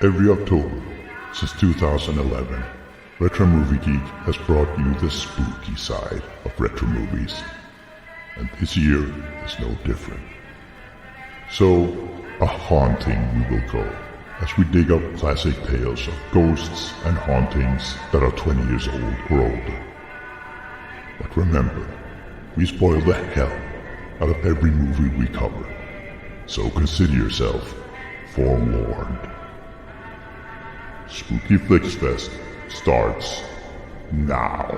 Every October since 2011, Retro Movie Geek has brought you the spooky side of retro movies. And this year is no different. So, a haunting we will go as we dig up classic tales of ghosts and hauntings that are 20 years old or older. But remember, we spoil the hell out of every movie we cover. So consider yourself forewarned. Spooky Flix Fest starts now.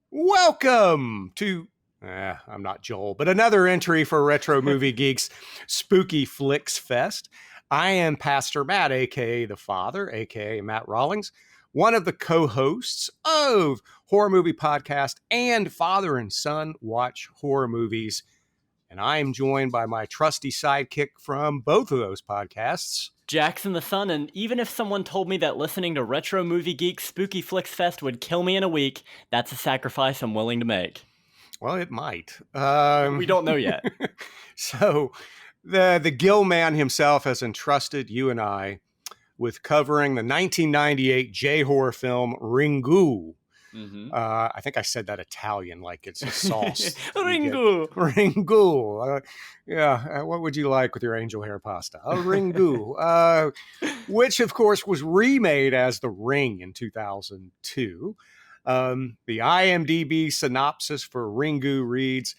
Welcome to, I'm not Joel, but another entry for Retro Movie Geek's Spooky Flix Fest. I am Pastor Matt, aka The Father, aka Matt Rawlings, one of the co-hosts of Horror Movie Podcast and Father and Son Watch Horror Movies. And I am joined by my trusty sidekick from both of those podcasts, Jackson the Son, and even if someone told me that listening to Retro Movie Geek Spooky Flix Fest would kill me in a week, that's a sacrifice I'm willing to make. Well, it might. We don't know yet. So, the Gill man himself has entrusted you and I with covering the 1998 J-horror film Ringu. Mm-hmm. I think I said that Italian like it's a sauce. Ringu. Ringu. What would you like with your angel hair pasta? A Ringu. Which, of course, was remade as The Ring in 2002. The IMDb synopsis for Ringu reads,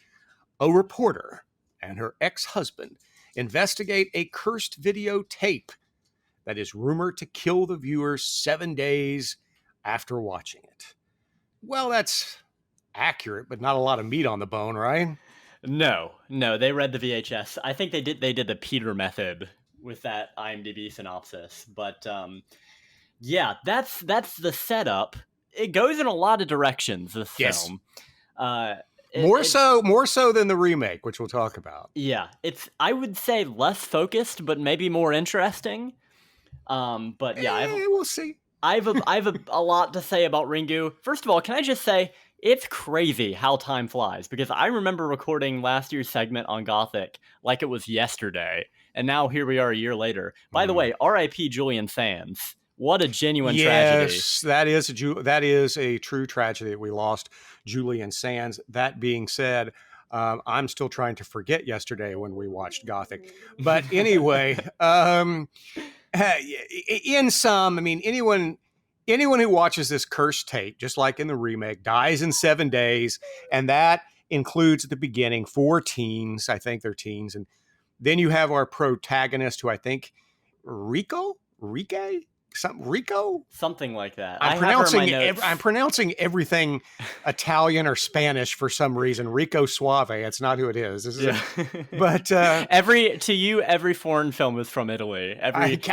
a reporter and her ex-husband investigate a cursed videotape that is rumored to kill the viewers 7 days after watching it. Well, that's accurate, but not a lot of meat on the bone, right? No, they read the VHS. I think they did the Peter method with that IMDb synopsis. But yeah, that's the setup. It goes in a lot of directions, this film. More so than the remake, which we'll talk about. Yeah, it's, I would say, less focused, but maybe more interesting. But yeah, we'll see. I've a lot to say about Ringu. First of all, can I just say, it's crazy how time flies, because I remember recording last year's segment on Gothic like it was yesterday, and now here we are a year later. By the way, R.I.P. Julian Sands. What a genuine tragedy. Yes, that is a true tragedy that we lost Julian Sands. That being said, I'm still trying to forget yesterday when we watched Gothic. But anyway, in sum, I mean, anyone who watches this cursed tape, just like in the remake, dies in 7 days. And that includes at the beginning 4 teens. I think they're teens. And then you have our protagonist, who I think Rico? Something like that. I'm pronouncing everything Italian or Spanish for some reason. Rico Suave. It's not who it is. But every foreign film is from Italy.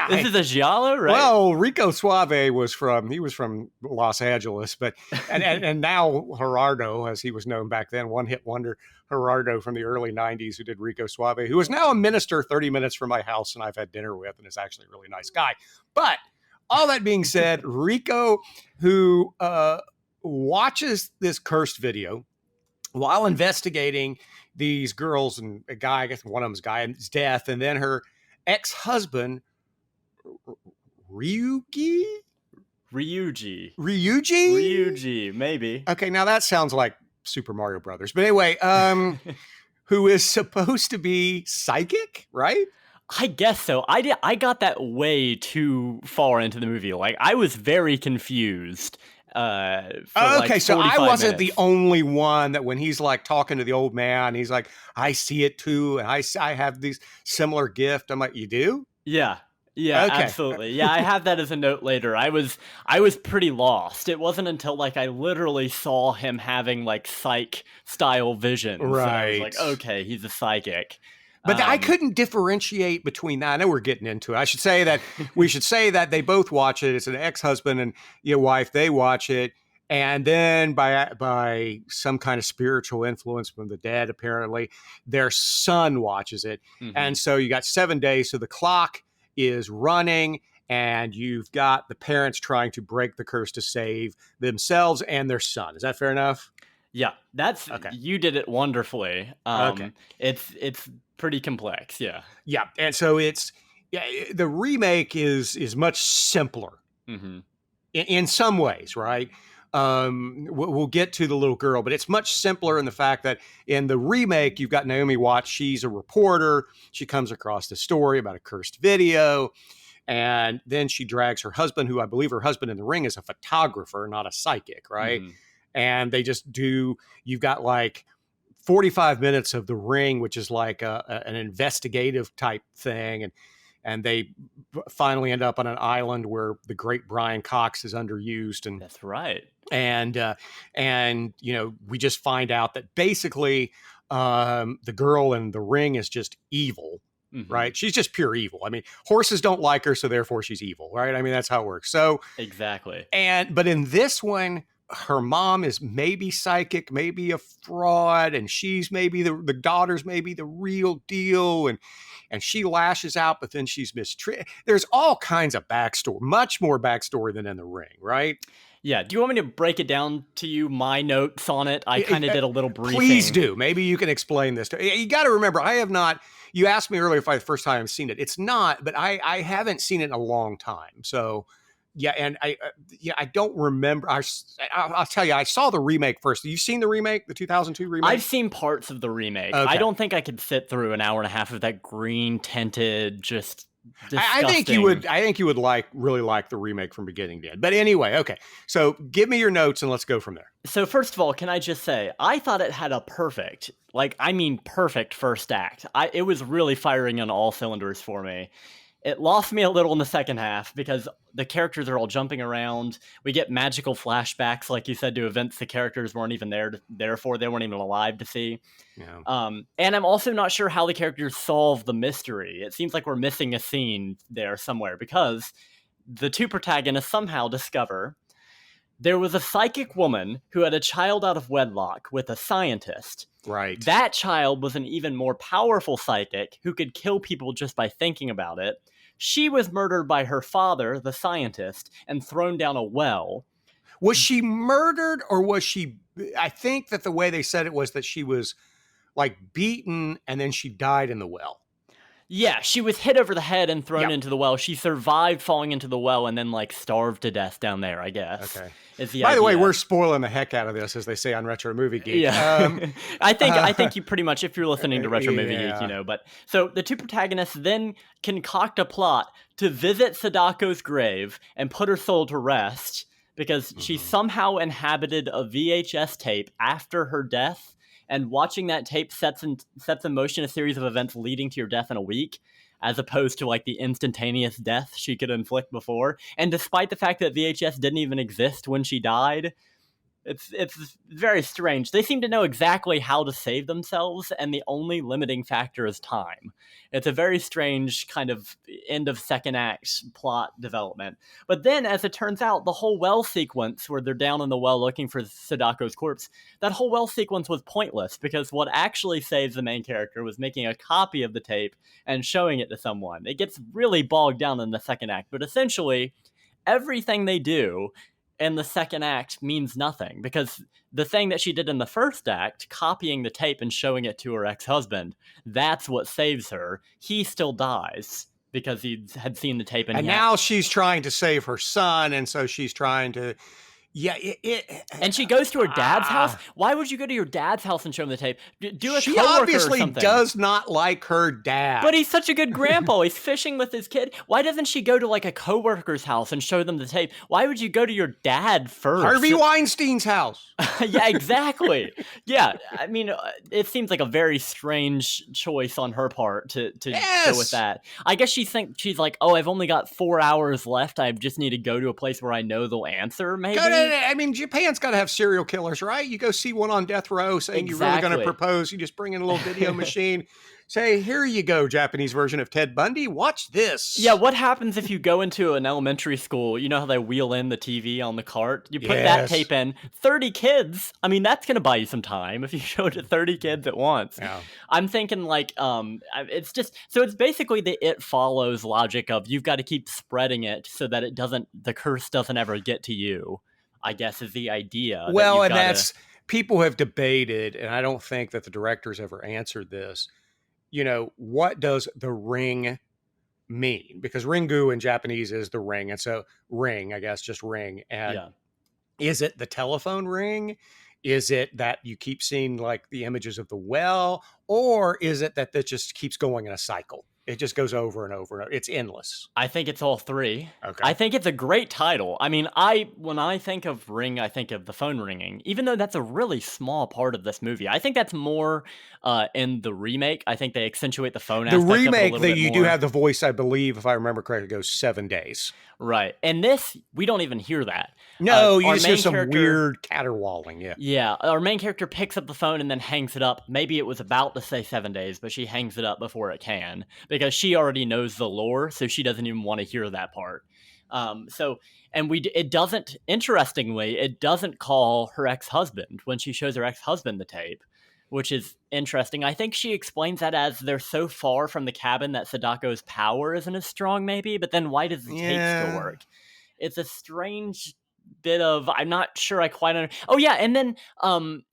This is a giallo, right? Well, Rico Suave was from Los Angeles, but and now Gerardo, as he was known back then, one hit wonder Gerardo from the early 90s, who did Rico Suave, who is now a minister 30 minutes from my house and I've had dinner with, and is actually a really nice guy. But all that being said, Rico, who watches this cursed video while investigating these girls and a guy, I guess one of them's guy, and his death, and then her ex-husband, Ryuji, maybe. Okay, now that sounds like Super Mario Brothers. But anyway, who is supposed to be psychic, right? I guess so. I got that way too far into the movie. Like, I was very confused. So I wasn't the only one that when he's like talking to the old man, he's like, I see it too, and I have these similar gift. I'm like, you do? Yeah, okay. Absolutely. Yeah, I have that as a note later. I was pretty lost. It wasn't until like I literally saw him having like psych style visions. Right. And I was like, okay, he's a psychic. But I couldn't differentiate between that. I know we're getting into it. We should say that they both watch it. It's an ex-husband and your wife. They watch it. And then by some kind of spiritual influence from the dead, apparently, their son watches it. Mm-hmm. And so you got 7 days. So the clock is running. and you've got the parents trying to break the curse to save themselves and their son. Is that fair enough? Yeah, that's Okay. you did it wonderfully. Okay. It's pretty complex. Yeah. Yeah, and so the remake is much simpler Mm-hmm. in some ways, right? We'll get to the little girl, but it's much simpler in the fact that in the remake, you've got Naomi Watts. She's a reporter. She comes across this story about a cursed video, and then she drags her husband, who I believe her husband in the ring is a photographer, not a psychic, right? Mm-hmm. And they just you've got like 45 minutes of the ring, which is like an investigative type thing. And they finally end up on an island where the great Brian Cox is underused. And That's right. and we just find out that basically the girl in the ring is just evil. Mm-hmm. Right. She's just pure evil. I mean, horses don't like her, so therefore she's evil. Right. I mean, that's how it works. So exactly. But in this one, her mom is maybe psychic, maybe a fraud, and she's maybe the daughter's maybe the real deal, and she lashes out, but then she's mistreated. There's all kinds of backstory, much more backstory than in the ring, right? Yeah. Do you want me to break it down to you, my notes on it? I kind of did a little briefing. Please do. Maybe you can explain this. You got to remember, I have not. You asked me earlier if I the first time I've seen it. It's not, but I haven't seen it in a long time. So. Yeah, and I don't remember. I'll tell you, I saw the remake first. You've seen the remake, the 2002 remake? I've seen parts of the remake. Okay. I don't think I could sit through an hour and a half of that green tinted, just disgusting. I think you would. I think you would really like the remake from beginning to end. But anyway, okay. So give me your notes and let's go from there. So first of all, can I just say, I thought it had a perfect first act. It was really firing on all cylinders for me. It lost me a little in the second half because the characters are all jumping around. We get magical flashbacks, like you said, to events the characters weren't even there for. They weren't even alive to see. Yeah. And I'm also not sure how the characters solve the mystery. It seems like we're missing a scene there somewhere because the two protagonists somehow discover there was a psychic woman who had a child out of wedlock with a scientist. Right. That child was an even more powerful psychic who could kill people just by thinking about it. She was murdered by her father, the scientist, and thrown down a well. Was she murdered or was she... I think that the way they said it was that she was like beaten and then she died in the well. Yeah, she was hit over the head and thrown into the well. She survived falling into the well and then starved to death down there, I guess. Okay. By the way, we're spoiling the heck out of this, as they say on Retro Movie Geek. Yeah. I think you pretty much, if you're listening to Retro Movie Geek, you know. But so the two protagonists then concoct a plot to visit Sadako's grave and put her soul to rest because she somehow inhabited a VHS tape after her death. And watching that tape sets in motion a series of events leading to your death in a week, as opposed to the instantaneous death she could inflict before. And despite the fact that VHS didn't even exist when she died, it's very strange. They seem to know exactly how to save themselves, and the only limiting factor is time. It's a very strange kind of end of second act plot development. But then, as it turns out, the whole well sequence where they're down in the well looking for Sadako's corpse, that whole well sequence was pointless because what actually saves the main character was making a copy of the tape and showing it to someone. It gets really bogged down in the second act, but essentially everything they do in the second act means nothing because the thing that she did in the first act, copying the tape and showing it to her ex-husband, that's what saves her. He still dies because he had seen the tape. And now she's trying to save her son, and so she's trying to... Yeah, and she goes to her dad's house. Why would you go to your dad's house and show him the tape? Do a she coworker obviously or something. Does not like her dad. But he's such a good grandpa. He's fishing with his kid. Why doesn't she go to a coworker's house and show them the tape? Why would you go to your dad first? Harvey Weinstein's house. Yeah, exactly. Yeah, I mean, it seems like a very strange choice on her part to go with that. I guess she's like, oh, I've only got 4 hours left. I just need to go to a place where I know they'll answer, maybe. Go to I mean, Japan's got to have serial killers, right? You go see one on death row saying you're really going to propose. You just bring in a little video machine, say, here you go, Japanese version of Ted Bundy. Watch this. Yeah, what happens if you go into an elementary school? You know how they wheel in the TV on the cart? You put that tape in. 30 kids. I mean, that's going to buy you some time if you show it to 30 kids at once. Yeah. I'm thinking like, it's just, so it's basically the It Follows logic of you've got to keep spreading it so that the curse doesn't ever get to you, I guess is the idea. Well, and that's, people have debated, and I don't think that the directors ever answered this. You know, what does the ring mean? Because Ringu in Japanese is the ring. And so ring, I guess, just ring. And is it the telephone ring? Is it that you keep seeing like the images of the well? Or is it that just keeps going in a cycle? It just goes over and over and over. It's endless. I think it's all three. Okay. I think it's a great title. I mean, when I think of ring, I think of the phone ringing, even though that's a really small part of this movie. I think that's more in the remake. I think they accentuate the phone aspect. The remake of it a that you more. Do have the voice, I believe, if I remember correctly, goes 7 days. Right. And this, we don't even hear that. No, you just hear some weird caterwauling. Yeah. Yeah. Our main character picks up the phone and then hangs it up. Maybe it was about to say 7 days, but she hangs it up before it can because she already knows the lore, so she doesn't even want to hear that part. Interestingly, it doesn't call her ex-husband when she shows her ex-husband the tape, which is interesting. I think she explains that as they're so far from the cabin that Sadako's power isn't as strong, maybe, but then why does the tape still work? It's a strange bit of, I'm not sure I quite understand. Oh yeah, and then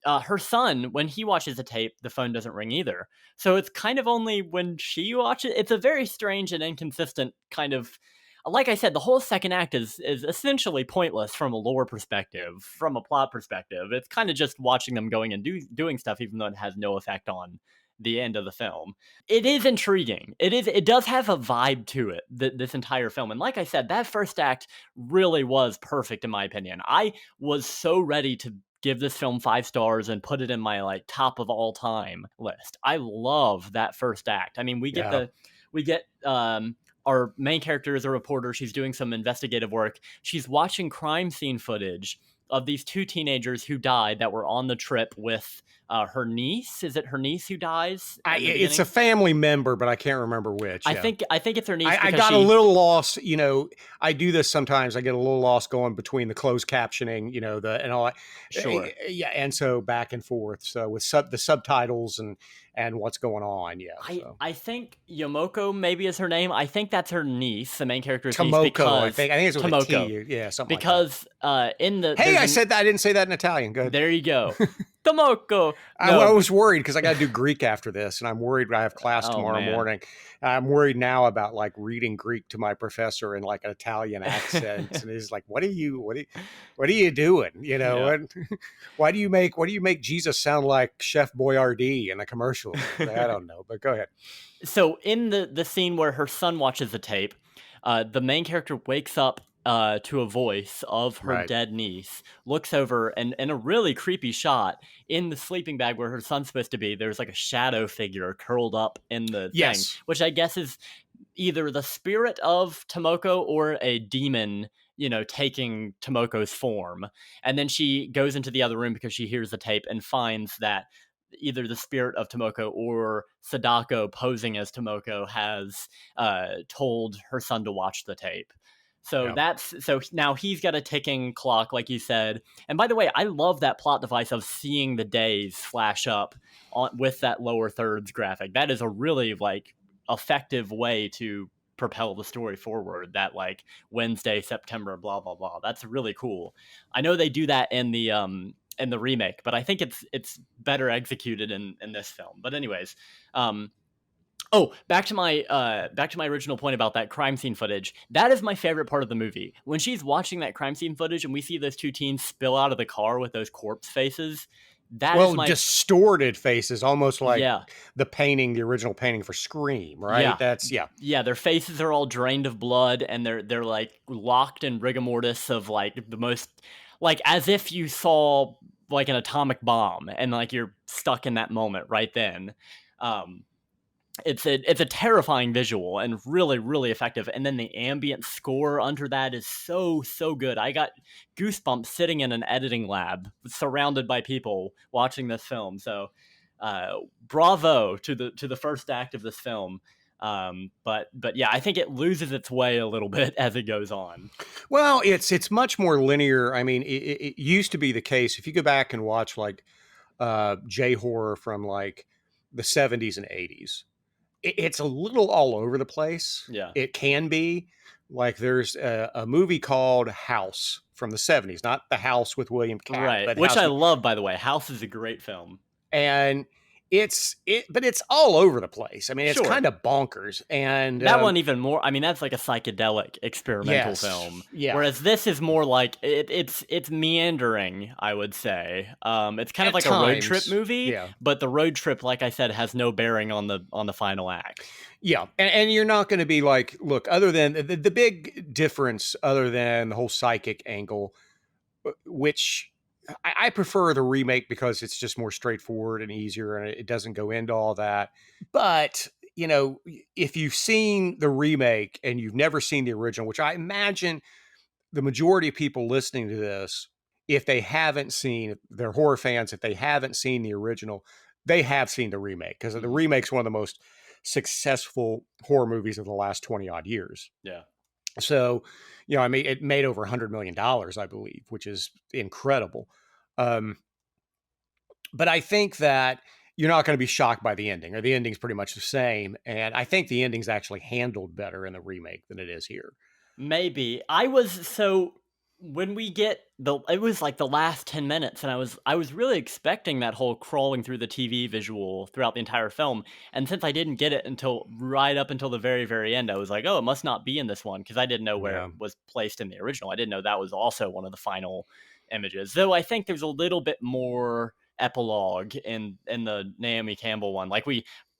her son, when he watches the tape, the phone doesn't ring either. So it's kind of only when she watches. It's a very strange and inconsistent kind of, like I said, the whole second act is essentially pointless from a lore perspective, from a plot perspective. It's kind of just watching them going and doing stuff, even though it has no effect on the end of the film. It is intriguing. It does have a vibe to it, this entire film. And like I said, that first act really was perfect in my opinion. I was so ready to give this film 5 stars and put it in my like top of all time list. I love that first act. I mean, we get our main character is a reporter. She's doing some investigative work. She's watching crime scene footage of these 2 teenagers who died that were on the trip with her niece. Is it her niece who dies? It's a family member, but I can't remember which. I think it's her niece. I got a little lost. You know, I do this sometimes. I get a little lost going between the closed captioning, you know, and all that. Sure. Yeah, and so back and forth. So with the subtitles and what's going on. Yeah. I think Yomoko maybe is her name. I think that's her niece, the main character's Tomoko, niece. Because I think it's with Tomoko. a T. Yeah, something because like that. In the I said that. I didn't say that in Italian. Good. There you go. Tomoko. I was worried because I got to do Greek after this, and I'm worried I have class tomorrow morning. I'm worried now about like reading Greek to my professor in like an Italian accent, and he's like, "What are you doing? You know, why do you make Jesus sound like Chef Boyardee in a commercial?" I don't know, but go ahead. So in the scene where her son watches the tape, the main character wakes up to a voice of her dead niece, looks over, and in a really creepy shot, in the sleeping bag where her son's supposed to be, there's like a shadow figure curled up in the thing, which I guess is either the spirit of Tomoko or a demon, you know, taking Tomoko's form. And then she goes into the other room because she hears the tape and finds that either the spirit of Tomoko or Sadako posing as Tomoko has told her son to watch the tape. So so now he's got a ticking clock, like you said. And by the way, I love that plot device of seeing the days flash up with that lower thirds graphic. That is a really like effective way to propel the story forward. That like Wednesday, September, blah blah blah. That's really cool. I know they do that in the remake, but I think it's better executed in this film. But anyways, back to my original point about that crime scene footage. That is my favorite part of the movie. When she's watching that crime scene footage and we see those 2 teens spill out of the car with those corpse faces. Distorted faces, almost like the original painting for Scream, right? Yeah. Their faces are all drained of blood, and they're like locked in rigor mortis of like the most, like as if you saw like an atomic bomb and like you're stuck in that moment right then. it's a terrifying visual and really, really effective. And then the ambient score under that is so good. I got goosebumps sitting in an editing lab surrounded by people watching this film. So bravo to the first act of this film. But yeah, I think it loses its way a little bit as it goes on. Well, it's much more linear. I mean, it used to be the case. If you go back and watch like J horror from like the 70s and 80s, it's a little all over the place. Yeah. It can be. Like there's a movie called House from the 70s, not The House with William Catt, Right, but which House I with- love, by the way. House is a great film. and but it's all over the place. I mean, it's Sure. kind of bonkers. And That one even more. I mean, that's like a psychedelic experimental Yes, film. yeah. Whereas this is more like it's meandering, I would say. It's kind of At like a road trip times, movie. yeah. But the road trip, like I said, has no bearing on the final act. Yeah, and you're not going to be like, look, other than the big difference, other than the whole psychic angle, which I prefer the remake because it's just more straightforward and easier, and it doesn't go into all that. But you know, if you've seen the remake and you've never seen the original, which I imagine the majority of people listening to this, if they haven't seen, they're horror fans. If they haven't seen the original, they have seen the remake because the remake's one of the most successful horror movies of the last 20 odd years. Yeah. So, you know, I mean, it made over $100 million, I believe, which is incredible. But I think that you're not going to be shocked by the ending, or the ending's pretty much the same. And I think the ending's actually handled better in the remake than it is here. Maybe. When we get it was like the last 10 minutes, and I was really expecting that whole crawling through the TV visual throughout the entire film. And since I didn't get it until right up until the very, very end, I was like, oh, it must not be in this one, because I didn't know where it was placed in the original. I didn't know that was also one of the final images. Though I think there's a little bit more epilogue in the Naomi Campbell one. Like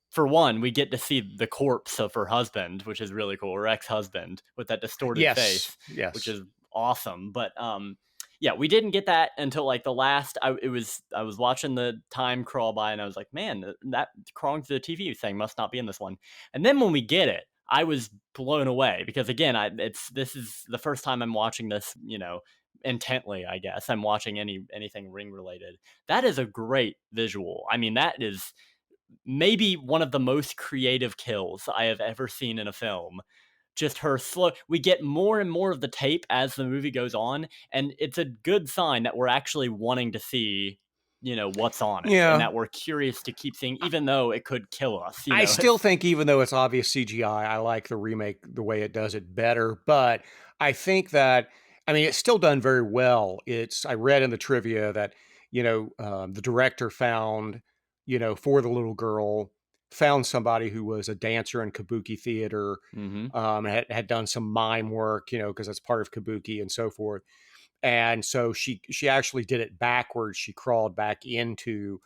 for one, we get to see the corpse of her husband, which is really cool, her ex-husband with that distorted face, which is awesome. But yeah, we didn't get that until like the last. I was watching the time crawl by, and I was like, man, that crawling through the TV thing must not be in this one. And then when we get it, I was blown away, because again, this is the first time I'm watching this, you know, intently. I guess I'm watching anything Ring related. That is a great visual. I mean, that is maybe one of the most creative kills I have ever seen in a film. Just her slow. We get more and more of the tape as the movie goes on, and it's a good sign that we're actually wanting to see, you know, what's on it, and that we're curious to keep seeing, even though it could kill us. You know? I still think, even though it's obvious CGI, I like the remake the way it does it better. But I think that, I mean, it's still done very well. I read in the trivia that, you know, the director found, you know, for the little girl, found somebody who was a dancer in kabuki theater, had done some mime work, you know, because that's part of kabuki and so forth. And so she actually did it backwards. She crawled back into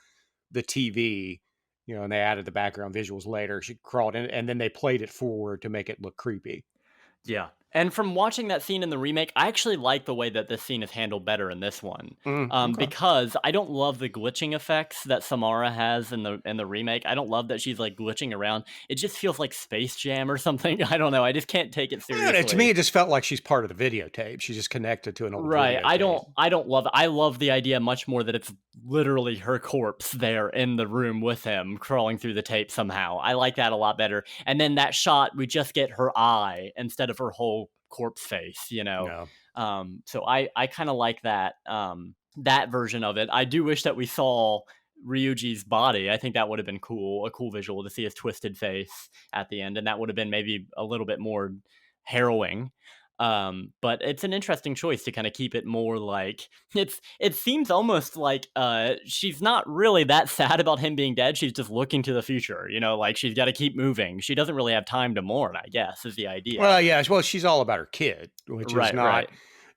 the TV, you know, and they added the background visuals later. She crawled in, and then they played it forward to make it look creepy. Yeah. And from watching that scene in the remake, I actually like the way that this scene is handled better in this one, because I don't love the glitching effects that Samara has in the remake. I don't love that she's like glitching around. It just feels like Space Jam or something. I don't know. I just can't take it seriously. To me, it just felt like she's part of the videotape. She's just connected to an old videotape. I don't love it. I love the idea much more that it's literally her corpse there in the room with him crawling through the tape somehow. I like that a lot better. And then that shot, we just get her eye instead of her whole corpse face, you know. So I kind of like that that version of it. I do wish that we saw Ryuji's body. I think that would have been cool, a cool visual to see his twisted face at the end, and that would have been maybe a little bit more harrowing. But it's an interesting choice to kind of keep it more like it seems almost like she's not really that sad about him being dead. She's just looking to the future, you know, like she's got to keep moving. She doesn't really have time to mourn, I guess, is the idea. Well, yeah, well, she's all about her kid, which is not,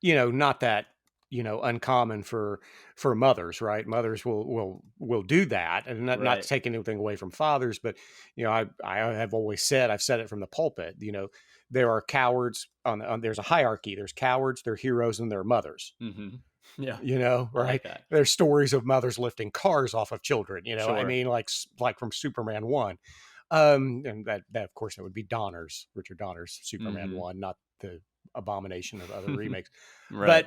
you know, not that, you know, uncommon for mothers, right? Mothers will do that, and not taking anything away from fathers, but you know, I have always said, I've said it from the pulpit, you know, there are cowards there's a hierarchy. There's cowards, there are heroes, and there are mothers. Yeah, you know, right? There's stories of mothers lifting cars off of children. You know, I mean, like from Superman 1. And that of course that would be Richard Donner's Superman 1, not the abomination of other remakes. Right.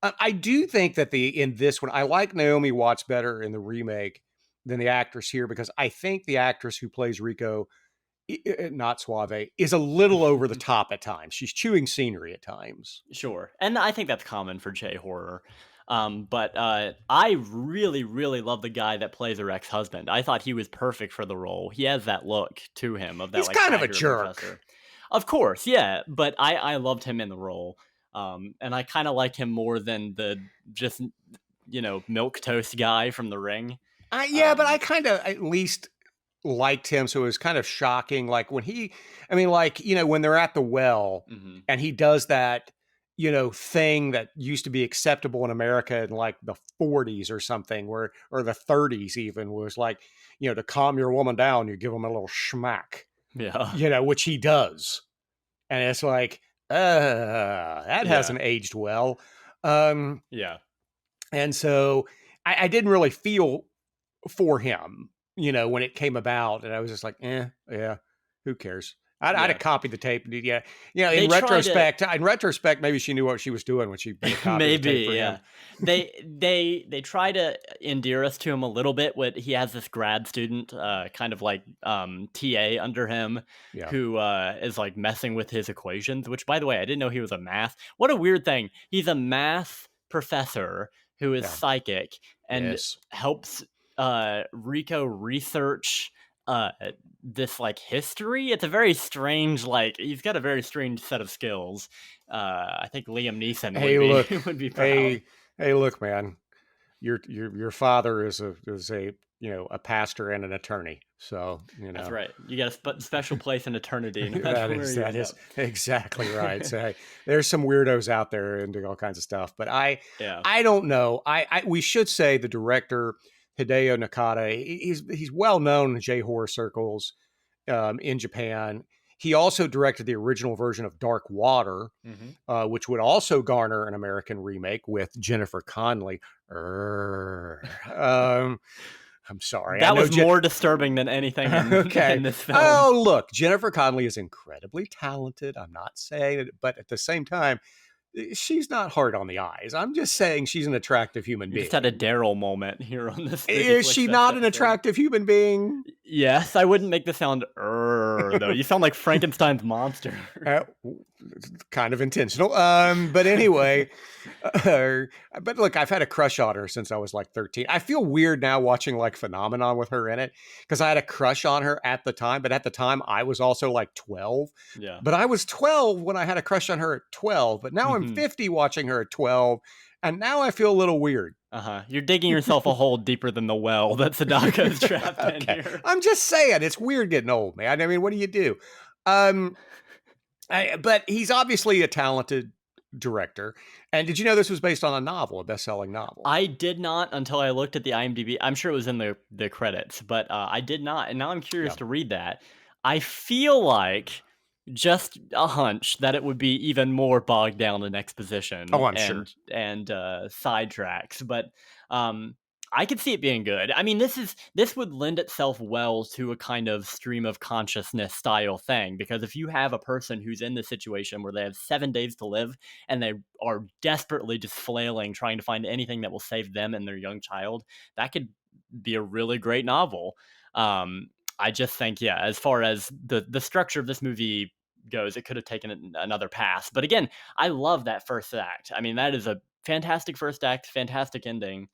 But I do think that in this one, I like Naomi Watts better in the remake than the actress here, because I think the actress who plays Rico, not Suave, is a little over the top at times. She's chewing scenery at times. Sure. And I think that's common for J-horror. But I really, really love the guy that plays her ex-husband. I thought he was perfect for the role. He has that look to him of that. He's like kind of a accurate jerk. professor. Of course, yeah. But I loved him in the role. And I kind of like him more than the just, milquetoast guy from The Ring. But I kind of at least liked him, so it was kind of shocking. Like when when they're at the well and he does that, thing that used to be acceptable in America in like the 40s or something, or the 30s even, was like, to calm your woman down, you give them a little schmack. Yeah. Which he does. And it's like, that hasn't aged well. Yeah. And so I didn't really feel for him, when it came about, and I was just like, yeah, who cares? I'd have copied the tape. In retrospect, maybe she knew what she was doing when she copied the tape for him. They try to endear us to him a little bit. He has this grad student, kind of like TA under him, who is like messing with his equations. Which, by the way, I didn't know he was a math. What a weird thing! He's a math professor who is psychic and helps Rico research this like history. It's a very strange, like, he's got a very strange set of skills. I think Liam Neeson would be proud. Hey, look, man, your father is a pastor and an attorney, so that's right. You got a special place in eternity. That is exactly right. So hey, there's some weirdos out there into all kinds of stuff, but I don't know. We should say the director, Hideo Nakata, he's well known in J-horror circles in Japan. He also directed the original version of Dark Water, which would also garner an American remake with Jennifer Connelly. I'm sorry. That was more disturbing than anything in this film. Oh, look, Jennifer Connelly is incredibly talented. I'm not saying it, but at the same time, she's not hard on the eyes. I'm just saying she's an attractive human being. Just had a Daryl moment here on this. Is she not an attractive human being? Yes, I wouldn't make the sound though. You sound like Frankenstein's monster. Kind of intentional. But anyway, but look, I've had a crush on her since I was like 13. I feel weird now watching like Phenomenon with her in it, because I had a crush on her at the time, but at the time I was also like 12. Yeah. But I was 12 when I had a crush on her at 12, but now I'm 50 watching her at 12, and now I feel a little weird. You're digging yourself a hole deeper than the well that Sadaka is trapped in here. I'm just saying, it's weird getting old, man. I mean, what do you do? But he's obviously a talented director. And did you know this was based on a novel, a best-selling novel? I did not until I looked at the IMDb. I'm sure it was in the credits, but I did not. And now I'm curious to read that. I feel like, just a hunch, that it would be even more bogged down in exposition. Oh, I'm sure. And sidetracks. But I could see it being good. I mean, this would lend itself well to a kind of stream of consciousness style thing, because if you have a person who's in this situation where they have 7 days to live and they are desperately just flailing, trying to find anything that will save them and their young child, that could be a really great novel. I just think, as far as the structure of this movie goes, it could have taken another pass. But again, I love that first act. I mean, that is a fantastic first act, fantastic ending.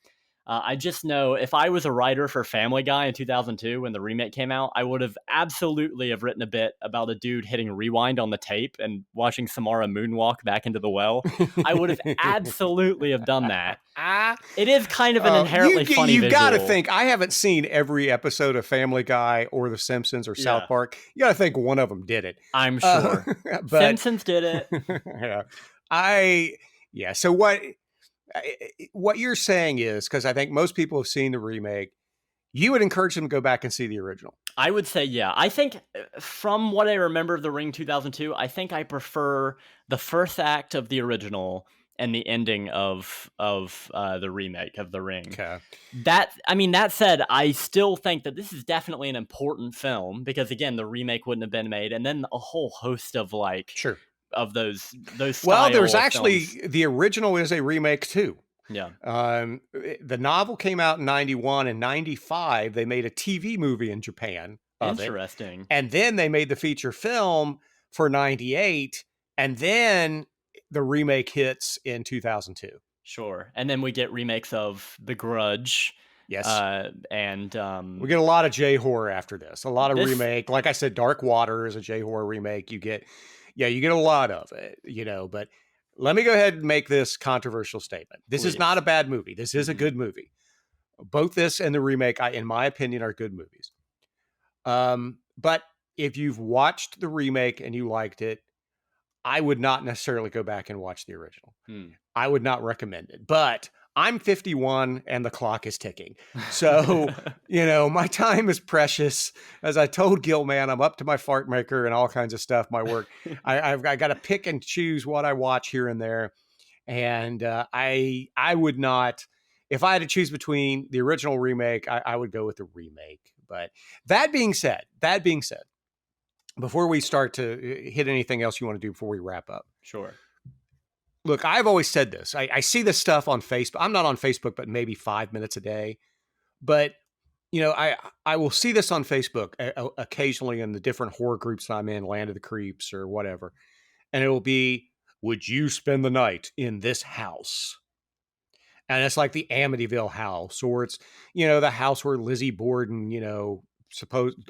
I just know if I was a writer for Family Guy in 2002 when the remake came out, I would have absolutely have written a bit about a dude hitting rewind on the tape and watching Samara moonwalk back into the well. I would have absolutely have done that. It is kind of an inherently funny visual. You've got to think, I haven't seen every episode of Family Guy or The Simpsons or South Park. You got to think one of them did it. I'm sure. But Simpsons did it. So what you're saying is, because I think most people have seen the remake, you would encourage them to go back and see the original. I would say, I think from what I remember of The Ring 2002, I think I prefer the first act of the original and the ending of the remake of The Ring. Okay. That said, I still think that this is definitely an important film because again, the remake wouldn't have been made, and then a whole host of Sure. of those Well, there's style of actually films. the original is a remake too. Yeah. The novel came out in 91 and 95. They made a TV movie in Japan of it. Interesting. And then they made the feature film for 98. And then the remake hits in 2002. Sure. And then we get remakes of The Grudge. Yes. And we get a lot of J-horror after this. A lot of This- remake. Like I said, Dark Water is a J-horror remake. You get a lot of it, but let me go ahead and make this controversial statement. This is Please. not a bad movie. This is a good movie. Both this and the remake, in my opinion, are good movies. But if you've watched the remake and you liked it, I would not necessarily go back and watch the original. I would not recommend it. But I'm 51 and the clock is ticking. So, my time is precious. As I told Gil, man, I'm up to my fart maker and all kinds of stuff, my work. I've got to pick and choose what I watch here and there. And I would not, if I had to choose between the original remake, I would go with the remake. But that being said, before we start to hit anything else you want to do before we wrap up. Sure. Look, I've always said this. I see this stuff on Facebook. I'm not on Facebook, but maybe 5 minutes a day. But, I will see this on Facebook occasionally in the different horror groups that I'm in, Land of the Creeps or whatever. And it will be, would you spend the night in this house? And it's like the Amityville house, or it's, the house where Lizzie Borden,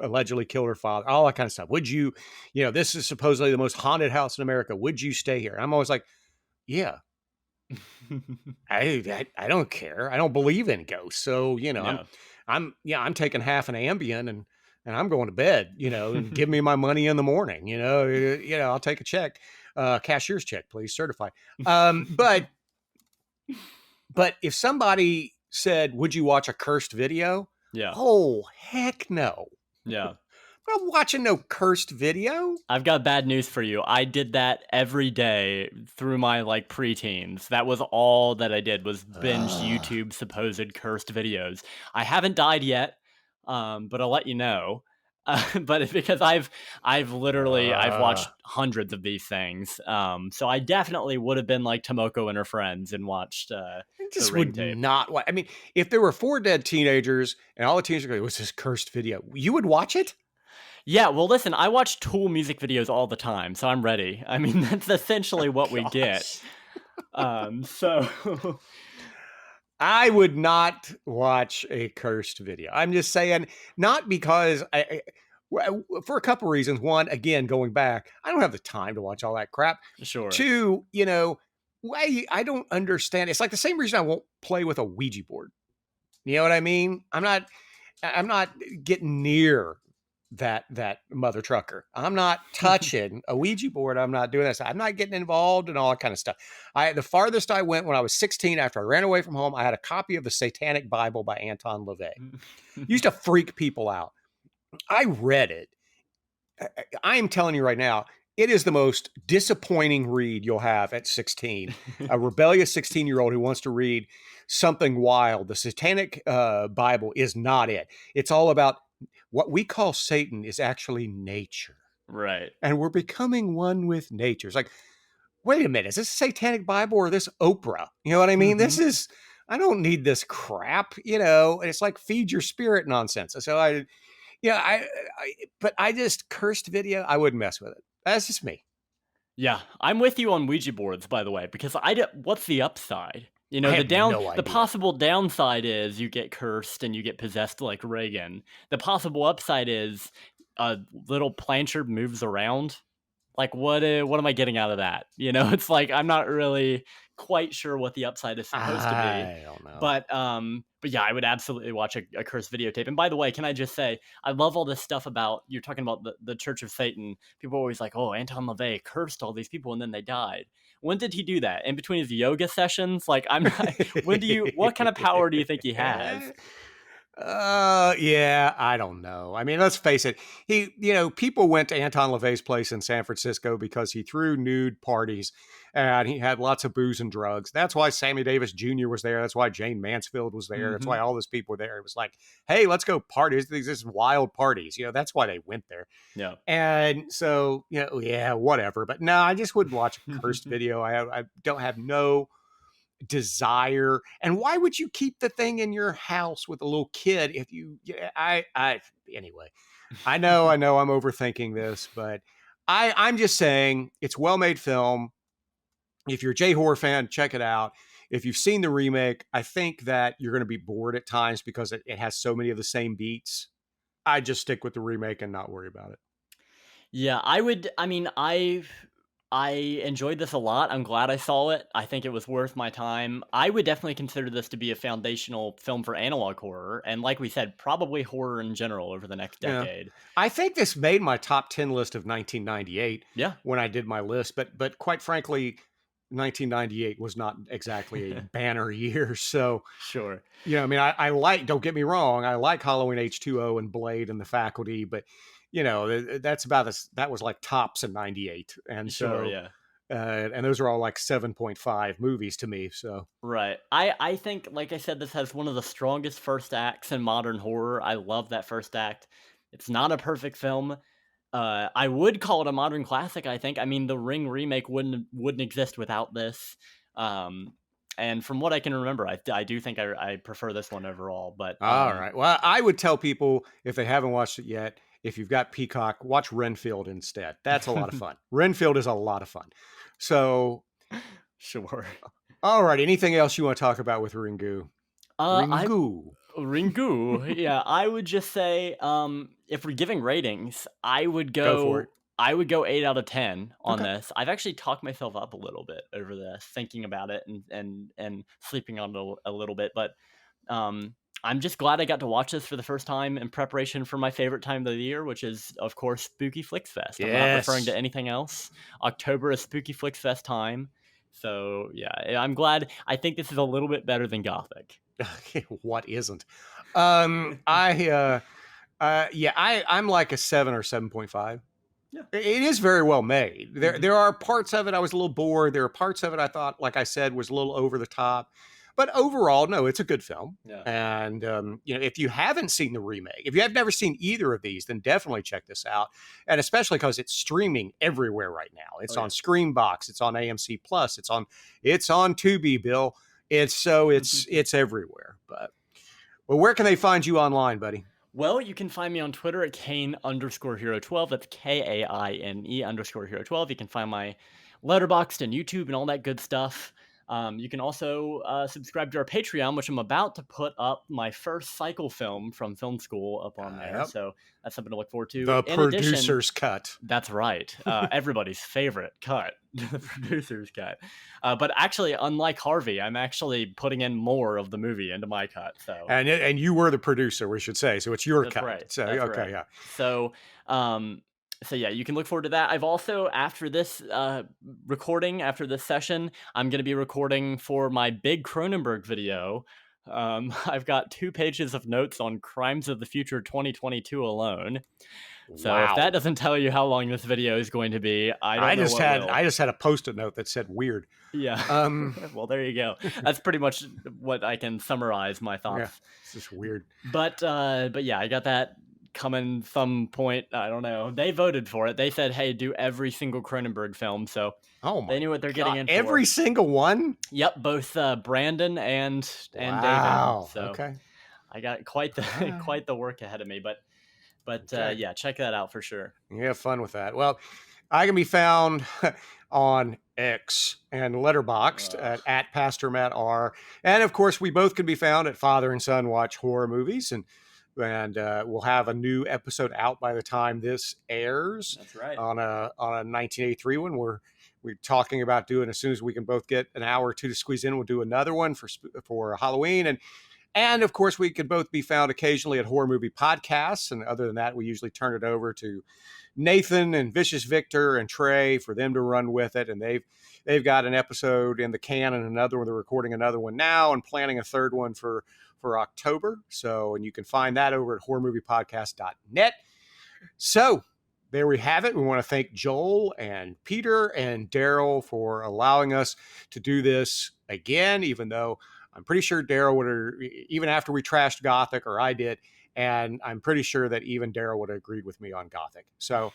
allegedly killed her father, all that kind of stuff. Would you, this is supposedly the most haunted house in America. Would you stay here? I'm always like, yeah, I don't care. I don't believe in ghosts. So, I'm taking half an Ambien and I'm going to bed, and give me my money in the morning, I'll take a check, cashier's check, please, certify. But if somebody said, would you watch a cursed video? Yeah. Oh, heck no. Yeah. I'm watching no cursed video. I've got bad news for you. I did that every day through my preteens. That was all that I did was binge YouTube supposed cursed videos. I haven't died yet, but I'll let you know. But because I've watched hundreds of these things, so I definitely would have been like Tomoko and her friends and watched. Just would not. I mean, if there were 4 dead teenagers and all the teenagers go, "What's this cursed video?" You would watch it? Yeah, well, listen, I watch Tool music videos all the time, so I'm ready. I mean, that's essentially what we get. So I would not watch a cursed video. I'm just saying, not because for a couple reasons. One, again, going back, I don't have the time to watch all that crap. Sure. 2, I don't understand. It's like the same reason I won't play with a Ouija board. You know what I mean? I'm not getting near that mother trucker. I'm not touching a Ouija board. I'm not doing this. I'm not getting involved in all that kind of stuff. The farthest I went when I was 16, after I ran away from home, I had a copy of the Satanic Bible by Anton LaVey. Used to freak people out. I read it. I am telling you right now, it is the most disappointing read you'll have at 16. A rebellious 16-year-old who wants to read something wild. The Satanic Bible is not it. It's all about what we call Satan is actually nature. Right. And we're becoming one with nature. It's like, wait a minute, is this a Satanic Bible or this Oprah? You know what I mean? Mm-hmm. I don't need this crap, it's like feed your spirit nonsense. So but I just cursed video. I wouldn't mess with it. That's just me. Yeah, I'm with you on Ouija boards, by the way, because what's the upside? I have no idea. The possible downside is you get cursed and you get possessed like Reagan. The possible upside is a little planchard moves around. Like, what am I getting out of that? It's like I'm not really quite sure what the upside is supposed to be. I don't know. But yeah, I would absolutely watch a cursed videotape. And by the way, can I just say, I love all this stuff about, you're talking about the Church of Satan. People are always like, oh, Anton LaVey cursed all these people and then they died. When did he do that? In between his yoga sessions? Like, I'm not, what kind of power do you think he has? Yeah, I don't know. I mean, let's face it. People went to Anton LaVey's place in San Francisco because he threw nude parties and he had lots of booze and drugs. That's why Sammy Davis Jr. was there. That's why Jane Mansfield was there. That's Mm-hmm. why all those people were there. It was like, hey, let's go party. These wild parties. That's why they went there. Yeah. And so, yeah, whatever. But no, I just wouldn't watch a cursed video. I don't have no desire. And why would you keep the thing in your house with a little kid if you anyway. I know I'm overthinking this, but I'm just saying it's well-made film. If you're a J-horror fan, check it out. If you've seen the remake, I think that you're going to be bored at times because it has so many of the same beats. I just stick with the remake and not worry about it. Yeah, I enjoyed this a lot. I'm glad I saw it. I think it was worth my time. I would definitely consider this to be a foundational film for analog horror, and like we said, probably horror in general over the next decade. I think this made my top 10 list of 1998 Yeah. when I did my list, but quite frankly, 1998 was not exactly a banner year. So, Sure. I like, don't get me wrong, I like Halloween H2O and Blade and The Faculty, but that was like tops in 98. And Sure, so, yeah. and those are all like 7.5 movies to me. So, Right. I think, like I said, this has one of the strongest first acts in modern horror. I love that first act. It's not a perfect film. I would call it a modern classic, I think. I mean, the Ring remake wouldn't exist without this. And from what I can remember, I do think I prefer this one overall. But all right. Well, I would tell people, if they haven't watched it yet, if you've got Peacock, watch Renfield instead. That's a lot of fun. Renfield is a lot of fun. So, sure. All right. Anything else you want to talk about with Ringu? Ringu. Yeah, I would just say, if we're giving ratings, I would Go for it. I would go 8 out of 10 on this. I've actually talked myself up a little bit over this, thinking about it and sleeping on it a little bit. But I'm just glad I got to watch this for the first time in preparation for my favorite time of the year, which is, of course, Spooky Flix Fest. I'm not referring to anything else. October is Spooky Flix Fest time. So, yeah, I'm glad. I think this is a little bit better than Gothic. What isn't? I'm like a 7 or 7.5. Yeah. It is very well made. There are parts of it I was a little bored. There are parts of it I thought, like I said, was a little over the top. But overall, no, it's a good film. Yeah. And, if you haven't seen the remake, if you have never seen either of these, then definitely check this out. And especially because it's streaming everywhere right now. It's on Screenbox. It's on AMC Plus. It's on Tubi, Bill. It's everywhere. But, well, where can they find you online, buddy? Well, you can find me on Twitter at Kane_Hero12. That's KAINE_Hero12. You can find my Letterboxd and YouTube and all that good stuff. You can also subscribe to our Patreon, which I'm about to put up my first cycle film from film school up on there. So that's something to look forward to. The producer's cut. That's right. Everybody's favorite cut. The producer's cut. But actually, unlike Harvey, I'm actually putting in more of the movie into my cut. So and you were the producer, we should say. So it's your cut. Right. So that's okay, right. yeah. So yeah, you can look forward to that. I've also, after this recording, after this session, I'm going to be recording for my big Cronenberg video. I've got 2 pages of notes on Crimes of the Future 2022 alone. So if that doesn't tell you how long this video is going to be, I just had a Post-it note that said weird. Yeah. Well, there you go. That's pretty much what I can summarize my thoughts. Yeah, it's just weird. But yeah, I got that coming some point. I don't know. They voted for it. They said, "Hey, do every single Cronenberg film." So they knew what they're getting in for. Every single one? Yep, both Brandon and David. So okay. I got quite the work ahead of me. But yeah, check that out for sure. You have fun with that. Well, I can be found on X and Letterboxd at Pastor Matt R. And of course, we both can be found at Father and Son Watch Horror Movies, and we'll have a new episode out by the time this airs. That's right. On a 1983 one, we're talking about doing, as soon as we can both get an hour or two to squeeze in, we'll do another one for Halloween. And of course, we can both be found occasionally at Horror Movie Podcasts. And other than that, we usually turn it over to Nathan and Vicious Victor and Trey for them to run with it. And they've got an episode in the can and another one. They're recording another one now and planning a third one for for October. So, and you can find that over at horrormoviepodcast.net. So there we have it. We want to thank Joel and Peter and Daryl for allowing us to do this again, even though I'm pretty sure Daryl would have, even after we trashed Gothic, or I did, and I'm pretty sure that even Daryl would have agreed with me on Gothic. So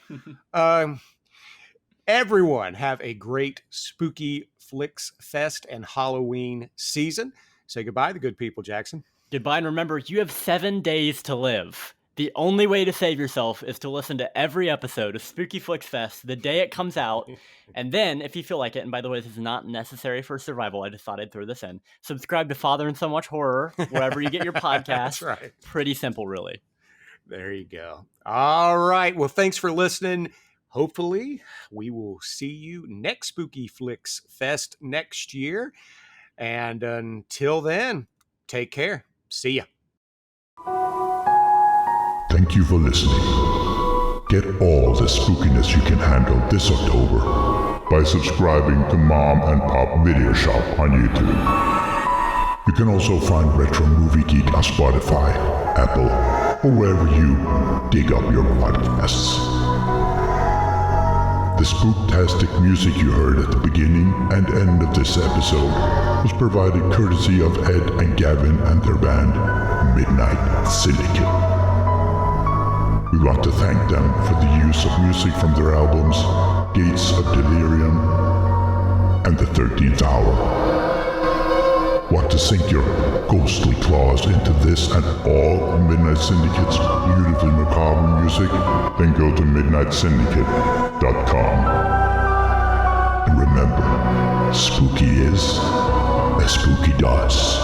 everyone have a great Spooky Flix Fest and Halloween season. Say goodbye to the good people, Jackson. Goodbye, and remember, you have 7 days to live. The only way to save yourself is to listen to every episode of Spooky Flix Fest the day it comes out. And then, if you feel like it, and by the way, this is not necessary for survival, I just thought I'd throw this in. Subscribe to Father and So Much Horror, wherever you get your podcasts. That's right. Pretty simple, really. There you go. All right. Well, thanks for listening. Hopefully, we will see you next Spooky Flix Fest next year. And until then, take care. See ya. Thank you for listening. Get all the spookiness you can handle this October by subscribing to Mom and Pop Video Shop on YouTube. You can also find Retro Movie Geek on Spotify, Apple, or wherever you dig up your podcasts. The spooktastic music you heard at the beginning and end of this episode was provided courtesy of Ed and Gavin and their band, Midnight Syndicate. We want to thank them for the use of music from their albums Gates of Delirium and The 13th Hour. Want to sink your ghostly claws into this and all Midnight Syndicate's beautifully macabre music? Then go to midnightsyndicate.com. And remember, spooky is as spooky does.